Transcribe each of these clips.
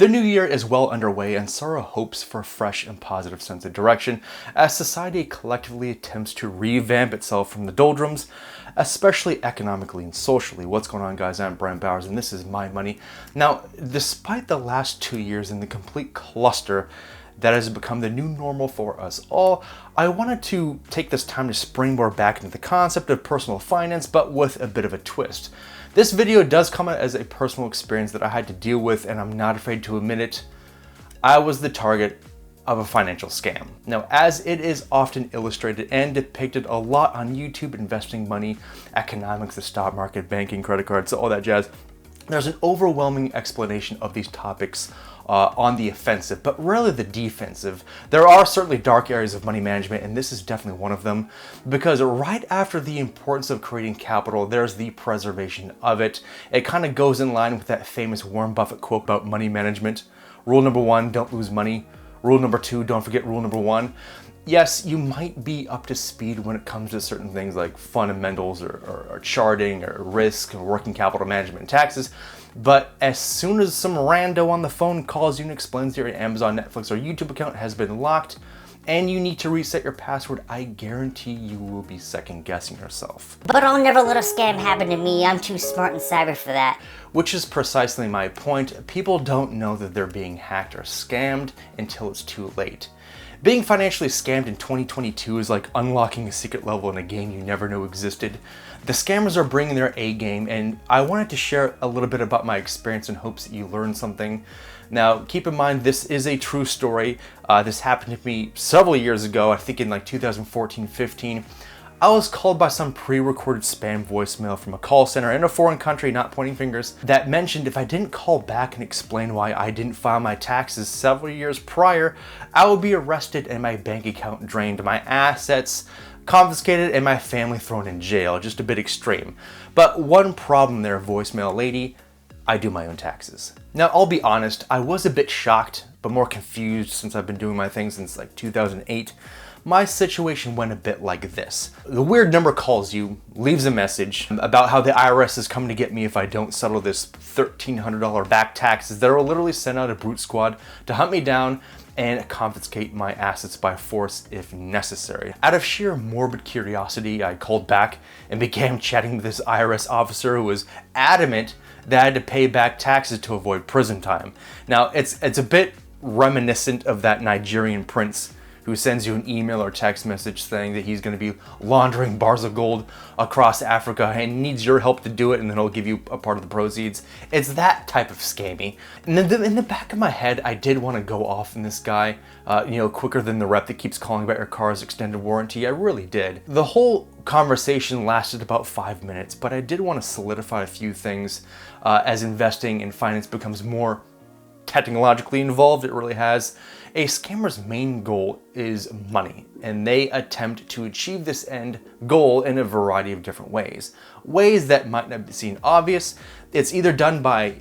The new year is well underway and Sarah hopes for a fresh and positive sense of direction as society collectively attempts to revamp itself from the doldrums, especially economically and socially. What's going on, guys? I'm Brent Bowers and this is My Money. Now, despite the last 2 years and the complete cluster that has become the new normal for us all, I wanted to take this time to springboard back into the concept of personal finance, but with a bit of a twist. This video does come as a personal experience that I had to deal with, and I'm not afraid to admit it. I was the target of a financial scam. Now, as it is often illustrated and depicted a lot on YouTube, investing money, economics, the stock market, banking, credit cards, all that jazz, there's an overwhelming explanation of these topics on the offensive, but rarely the defensive. There are certainly dark areas of money management, and this is definitely one of them, because right after the importance of creating capital, there's the preservation of it. It kind of goes in line with that famous Warren Buffett quote about money management. Rule number 1, don't lose money. Rule number 2, don't forget rule number 1. Yes, you might be up to speed when it comes to certain things like fundamentals or charting or risk or working capital management and taxes, but as soon as some rando on the phone calls you and explains that your Amazon, Netflix, or YouTube account has been locked and you need to reset your password, I guarantee you will be second guessing yourself. But I'll never let a scam happen to me. I'm too smart and savvy for that. Which is precisely my point. People don't know that they're being hacked or scammed until it's too late. Being financially scammed in 2022 is like unlocking a secret level in a game you never knew existed. The scammers are bringing their A game, and I wanted to share a little bit about my experience in hopes that you learn something. Now, keep in mind, this is a true story. This happened to me several years ago, I think in like 2014-15. I was called by some pre-recorded spam voicemail from a call center in a foreign country, not pointing fingers, that mentioned if I didn't call back and explain why I didn't file my taxes several years prior, I would be arrested and my bank account drained, my assets confiscated, and my family thrown in jail. Just a bit extreme. But one problem there, voicemail lady, I do my own taxes. Now, I'll be honest, I was a bit shocked, but more confused since I've been doing my thing since like 2008. My situation went a bit like this. The weird number calls you, leaves a message about how the IRS is coming to get me if I don't settle this $1,300 back taxes that will literally send out a brute squad to hunt me down and confiscate my assets by force if necessary. Out of sheer morbid curiosity, I called back and began chatting with this IRS officer who was adamant that I had to pay back taxes to avoid prison time. Now, it's a bit reminiscent of that Nigerian prince who sends you an email or text message saying that he's going to be laundering bars of gold across Africa and needs your help to do it, and then he'll give you a part of the proceeds. It's that type of scammy. And then in the back of my head, I did want to go off on this guy, quicker than the rep that keeps calling about your car's extended warranty. I really did. The whole conversation lasted about 5 minutes, but I did want to solidify a few things as investing in finance becomes more technologically involved. It really has. A scammer's main goal is money, and they attempt to achieve this end goal in a variety of different ways. Ways that might not seem obvious. It's either done by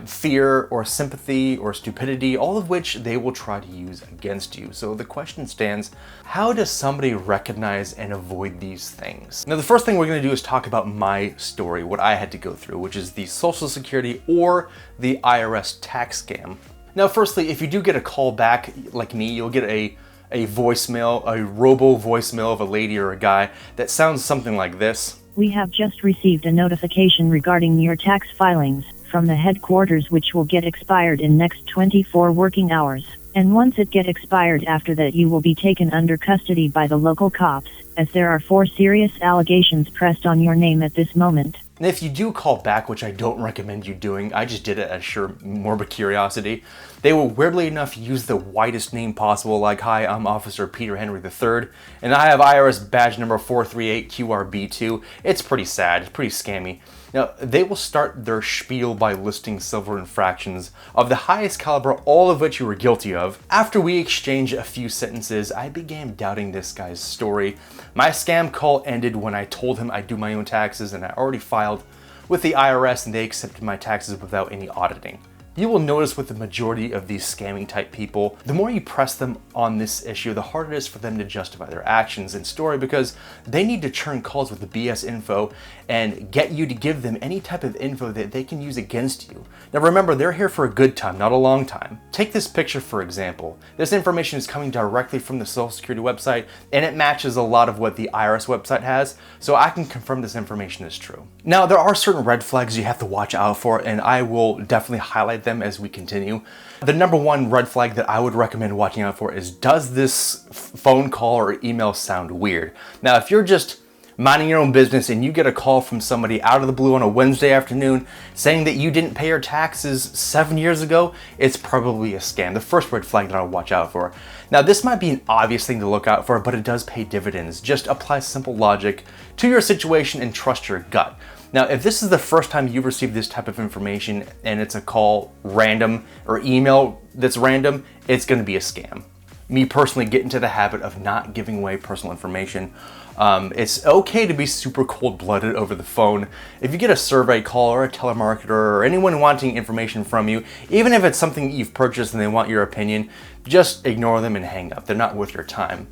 fear or sympathy or stupidity, all of which they will try to use against you. So the question stands, how does somebody recognize and avoid these things? Now, the first thing we're going to do is talk about my story, what I had to go through, which is the Social Security or the IRS tax scam. Now, firstly, if you do get a call back like me, you'll get a voicemail, a robo voicemail of a lady or a guy that sounds something like this. We have just received a notification regarding your tax filings from the headquarters, which will get expired in next 24 working hours. And once it get expired, after that you will be taken under custody by the local cops, as there are 4 serious allegations pressed on your name at this moment. And if you do call back, which I don't recommend you doing, I just did it out of sheer morbid curiosity, they will weirdly enough use the widest name possible, like, hi, I'm Officer Peter Henry III, and I have IRS badge number 438QRB2. It's pretty sad, it's pretty scammy. Now, they will start their spiel by listing several infractions of the highest caliber, all of which you were guilty of. After we exchanged a few sentences, I began doubting this guy's story. My scam call ended when I told him I do my own taxes and I already filed with the IRS and they accepted my taxes without any auditing. You will notice with the majority of these scamming type people, the more you press them on this issue, the harder it is for them to justify their actions and story, because they need to churn calls with the BS info and get you to give them any type of info that they can use against you. Now remember, they're here for a good time, not a long time. Take this picture for example. This information is coming directly from the Social Security website, and it matches a lot of what the IRS website has, so I can confirm this information is true. Now there are certain red flags you have to watch out for, and I will definitely highlight them as we continue. The number one red flag that I would recommend watching out for is, does this phone call or email sound weird? Now, if you're just minding your own business and you get a call from somebody out of the blue on a Wednesday afternoon saying that you didn't pay your taxes 7 years ago, it's probably a scam. The first red flag that I would watch out for. Now, this might be an obvious thing to look out for, but it does pay dividends. Just apply simple logic to your situation and trust your gut. Now, if this is the first time you've received this type of information and it's a call random or email that's random, it's going to be a scam. Me personally get into the habit of not giving away personal information. It's okay to be super cold-blooded over the phone. If you get a survey call or a telemarketer or anyone wanting information from you, even if it's something that you've purchased and they want your opinion, just ignore them and hang up. They're not worth your time.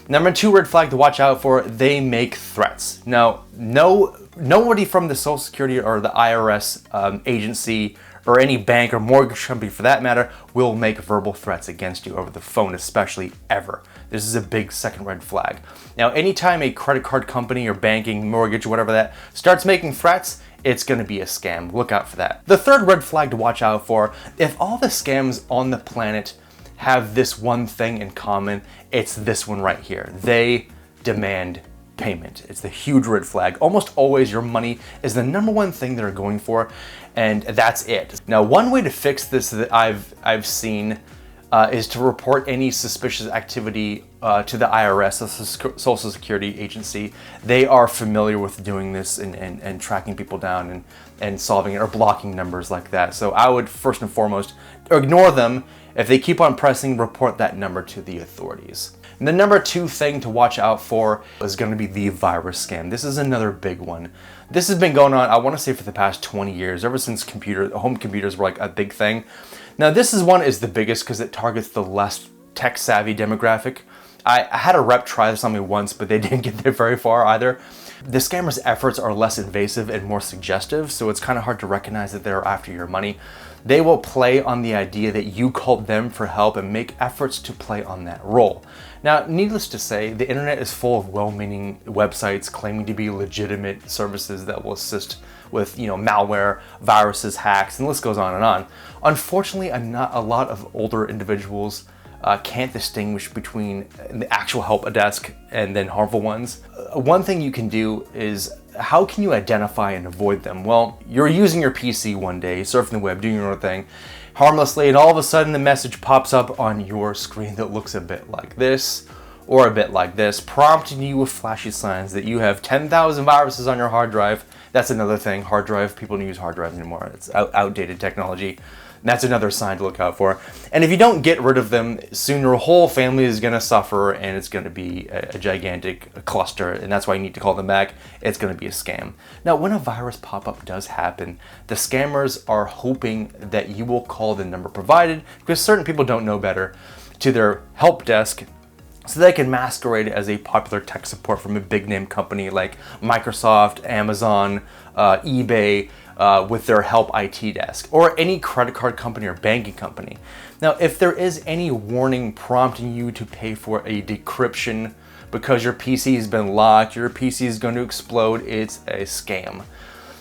Number two red flag to watch out for, they make threats. Now, nobody from the Social Security or the IRS agency or any bank or mortgage company for that matter will make verbal threats against you over the phone, especially ever. This is a big second red flag. Now, anytime a credit card company or banking, mortgage, whatever that starts making threats, it's going to be a scam. Look out for that. The third red flag to watch out for, if all the scams on the planet have this one thing in common, it's this one right here. They demand payment. It's the huge red flag. Almost always your money is the number one thing they're going for, and that's it. Now, one way to fix this that I've seen is to report any suspicious activity to the IRS, the Social Security agency. They are familiar with doing this and tracking people down and solving it or blocking numbers like that. So I would first and foremost ignore them. If they keep on pressing, report that number to the authorities. And the number two thing to watch out for is going to be the virus scam. This is another big one. This has been going on, I want to say, for the past 20 years, ever since home computers were like a big thing. Now, this one is the biggest because it targets the less tech-savvy demographic. I had a rep try this on me once, but they didn't get there very far either. The scammers' efforts are less invasive and more suggestive, so it's kind of hard to recognize that they're after your money. They will play on the idea that you called them for help and make efforts to play on that role. Now, needless to say, the internet is full of well-meaning websites claiming to be legitimate services that will assist with, malware, viruses, hacks, and the list goes on and on. Unfortunately, a lot of older individuals can't distinguish between the actual help desk and then harmful ones. One thing you can do is, how can you identify and avoid them? Well, you're using your PC one day, surfing the web, doing your own thing, harmlessly, and all of a sudden the message pops up on your screen that looks a bit like this, or a bit like this, prompting you with flashy signs that you have 10,000 viruses on your hard drive. That's another thing, hard drive, people don't use hard drives anymore. It's outdated technology. That's another sign to look out for. And if you don't get rid of them, soon your whole family is going to suffer, and it's going to be a gigantic cluster, and that's why you need to call them back. It's going to be a scam. Now, when a virus pop-up does happen, the scammers are hoping that you will call the number provided, because certain people don't know better, to their help desk, so they can masquerade as a popular tech support from a big name company like Microsoft, Amazon, eBay, with their help IT desk, or any credit card company or banking company. Now, if there is any warning prompting you to pay for a decryption because your PC has been locked, your PC is going to explode, it's a scam.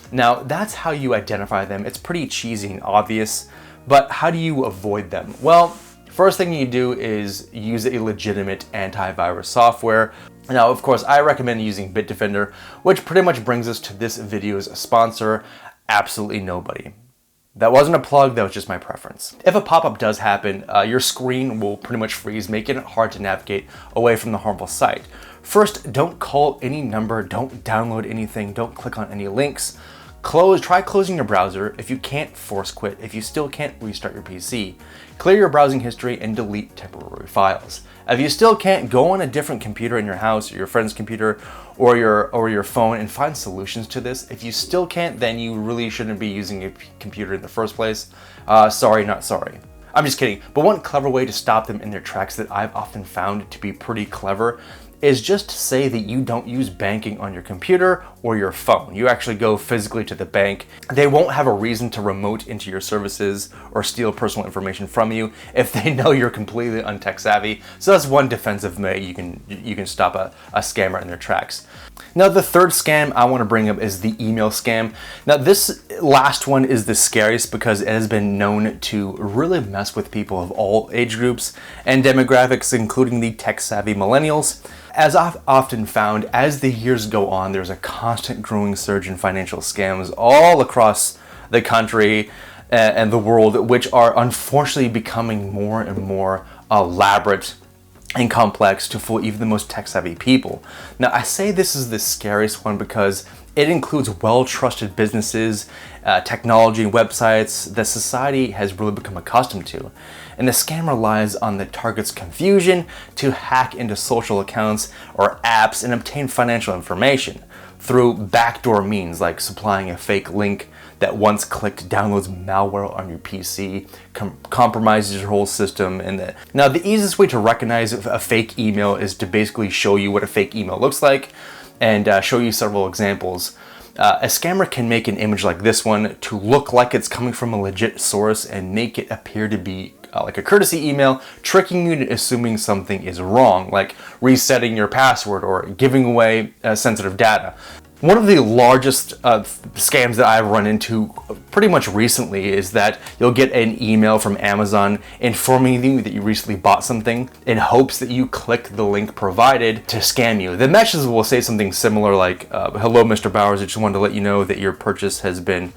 Now, that's how you identify them. It's pretty cheesy and obvious, but how do you avoid them? Well, first thing you do is use a legitimate antivirus software. Now, of course, I recommend using Bitdefender, which pretty much brings us to this video's sponsor, absolutely nobody. That wasn't a plug, that was just my preference. If a pop-up does happen, your screen will pretty much freeze, making it hard to navigate away from the harmful site. First, don't call any number, don't download anything, don't click on any links. Try closing your browser. If you can't, force quit. If you still can't, restart your PC. Clear your browsing history and delete temporary files. If you still can't, go on a different computer in your house or your friend's computer or your phone and find solutions to this. If you still can't, then you really shouldn't be using a computer in the first place. Sorry, not sorry. I'm just kidding. But one clever way to stop them in their tracks that I've often found to be pretty clever is just to say that you don't use banking on your computer or your phone. You actually go physically to the bank. They won't have a reason to remote into your services or steal personal information from you if they know you're completely untech savvy. So that's one defensive way you can stop a scammer in their tracks. Now the third scam I want to bring up is the email scam. Now this last one is the scariest because it has been known to really mess with people of all age groups and demographics, including the tech savvy millennials. As I've often found, as the years go on, there's a constant growing surge in financial scams all across the country and the world, which are unfortunately becoming more and more elaborate and complex to fool even the most tech-savvy people. Now, I say this is the scariest one because it includes well-trusted businesses, technology, and websites that society has really become accustomed to. And the scam relies on the target's confusion to hack into social accounts or apps and obtain financial information through backdoor means like supplying a fake link that once clicked downloads malware on your PC, compromises your whole system. Now the easiest way to recognize a fake email is to basically show you what a fake email looks like and show you several examples. A scammer can make an image like this one to look like it's coming from a legit source and make it appear to be like a courtesy email, tricking you into assuming something is wrong, like resetting your password or giving away sensitive data. One of the largest scams that I've run into pretty much recently is that you'll get an email from Amazon informing you that you recently bought something in hopes that you click the link provided to scam you. The message will say something similar like, hello Mr. Bowers, I just wanted to let you know that your purchase has been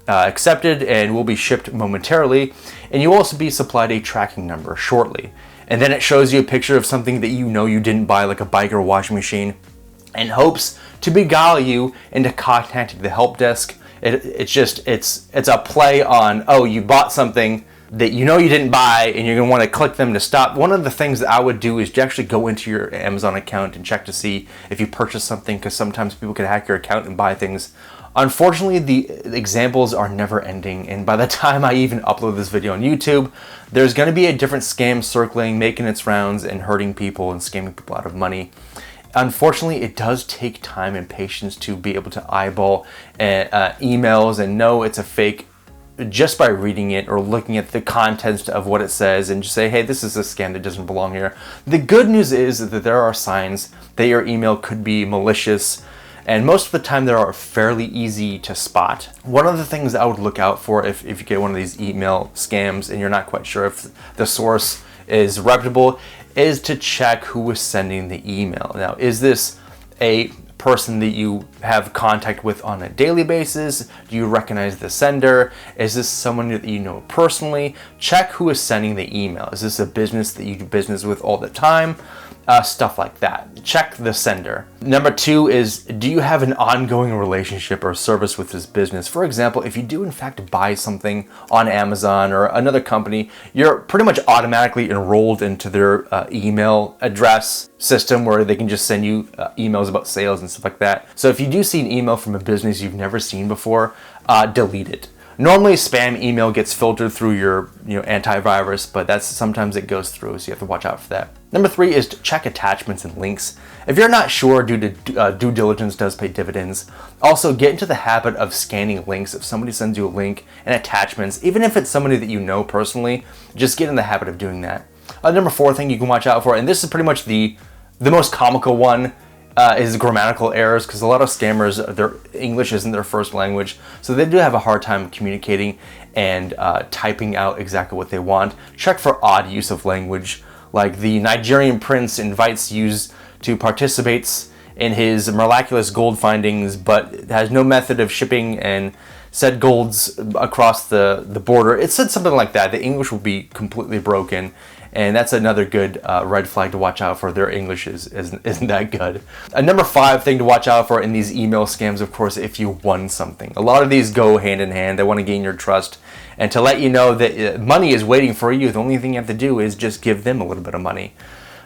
accepted and will be shipped momentarily, and you'll also be supplied a tracking number shortly. And then it shows you a picture of something that you know you didn't buy, like a bike or washing machine, in hopes to beguile you into contacting the help desk. It's a play on, oh, you bought something that you know you didn't buy and you're gonna want to click them to stop. One of the things that I would do is to actually go into your Amazon account and check to see if you purchased something, because sometimes people can hack your account and buy things. Unfortunately, the examples are never ending, and by the time I even upload this video on YouTube, there's going to be a different scam circling, making its rounds and hurting people and scamming people out of money. Unfortunately, it does take time and patience to be able to eyeball emails and know it's a fake just by reading it or looking at the contents of what it says and just say, hey, this is a scam that doesn't belong here. The good news is that there are signs that your email could be malicious, and most of the time they are fairly easy to spot. One of the things I would look out for if you get one of these email scams and you're not quite sure if the source is reputable is to check who is sending the email. Now, is this a person that you have contact with on a daily basis? Do you recognize the sender? Is this someone that you know personally? Check who is sending the email. Is this a business that you do business with all the time? Stuff like that. Check the sender. Number two is, do you have an ongoing relationship or service with this business? For example, if you do in fact buy something on Amazon or another company, you're pretty much automatically enrolled into their email address system where they can just send you emails about sales and stuff like that. So if you do see an email from a business you've never seen before, delete it. Normally spam email gets filtered through your antivirus, but sometimes it goes through, so you have to watch out for that. Number three is to check attachments and links. If you're not sure, due diligence does pay dividends. Also, get into the habit of scanning links. If somebody sends you a link and attachments, even if it's somebody that you know personally, just get in the habit of doing that. Number four thing you can watch out for, and this is pretty much the most comical one, is grammatical errors, because a lot of scammers, their English isn't their first language, so they do have a hard time communicating and typing out exactly what they want. Check for odd use of language, like the Nigerian prince invites you to participate in his miraculous gold findings, but has no method of shipping and said golds across the border. It said something like that. The English will be completely broken. And that's another good red flag to watch out for. Their English isn't that good. A number 5 thing to watch out for in these email scams, of course, if you won something. A lot of these go hand in hand. They want to gain your trust. And to let you know that money is waiting for you, the only thing you have to do is just give them a little bit of money.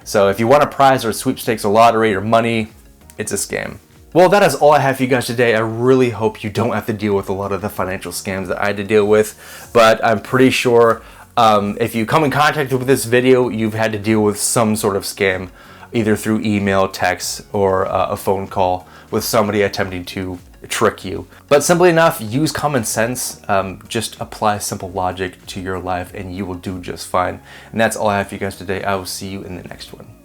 So if you want a prize or a sweepstakes or lottery or money, it's a scam. Well, that is all I have for you guys today. I really hope you don't have to deal with a lot of the financial scams that I had to deal with. But I'm pretty sure if you come in contact with this video, you've had to deal with some sort of scam, either through email, text, or a phone call with somebody attempting to trick you. But simply enough, use common sense, just apply simple logic to your life and you will do just fine. And that's all I have for you guys today. I will see you in the next one.